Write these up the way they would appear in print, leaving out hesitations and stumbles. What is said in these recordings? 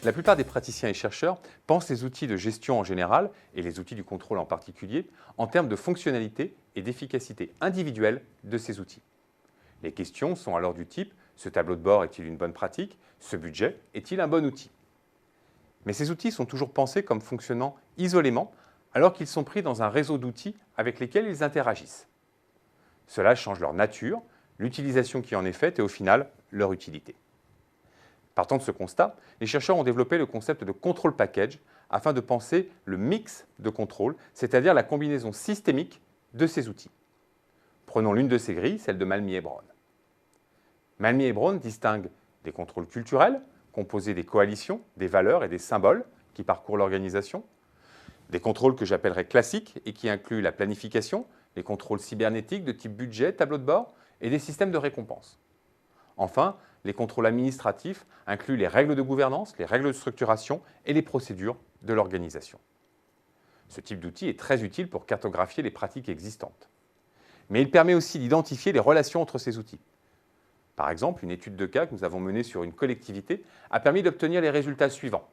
La plupart des praticiens et chercheurs pensent les outils de gestion en général, et les outils du contrôle en particulier, en termes de fonctionnalité et d'efficacité individuelle de ces outils. Les questions sont alors du type « ce tableau de bord est-il une bonne pratique ? Ce budget est-il un bon outil ?» Mais ces outils sont toujours pensés comme fonctionnant isolément, alors qu'ils sont pris dans un réseau d'outils avec lesquels ils interagissent. Cela change leur nature, l'utilisation qui en est faite et au final, leur utilité. Partant de ce constat, les chercheurs ont développé le concept de control package afin de penser le mix de contrôle, c'est-à-dire la combinaison systémique de ces outils. Prenons l'une de ces grilles, celle de Malmy et Brown. Malmy et Brown distinguent des contrôles culturels, composés des coalitions, des valeurs et des symboles qui parcourent l'organisation, des contrôles que j'appellerais classiques et qui incluent la planification, les contrôles cybernétiques de type budget, tableau de bord et des systèmes de récompense. Enfin, les contrôles administratifs incluent les règles de gouvernance, les règles de structuration et les procédures de l'organisation. Ce type d'outil est très utile pour cartographier les pratiques existantes. Mais il permet aussi d'identifier les relations entre ces outils. Par exemple, une étude de cas que nous avons menée sur une collectivité a permis d'obtenir les résultats suivants.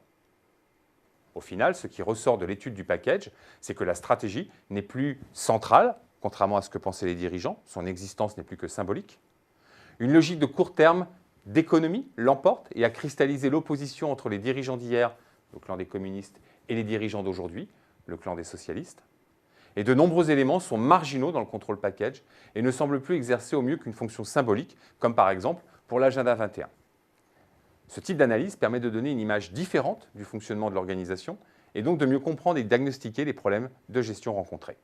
Au final, ce qui ressort de l'étude du package, c'est que la stratégie n'est plus centrale, contrairement à ce que pensaient les dirigeants, son existence n'est plus que symbolique. Une logique de court terme d'économie l'emporte et a cristallisé l'opposition entre les dirigeants d'hier, le clan des communistes, et les dirigeants d'aujourd'hui, le clan des socialistes. Et de nombreux éléments sont marginaux dans le control package et ne semblent plus exercer au mieux qu'une fonction symbolique, comme par exemple pour l'agenda 21. Ce type d'analyse permet de donner une image différente du fonctionnement de l'organisation et donc de mieux comprendre et diagnostiquer les problèmes de gestion rencontrés.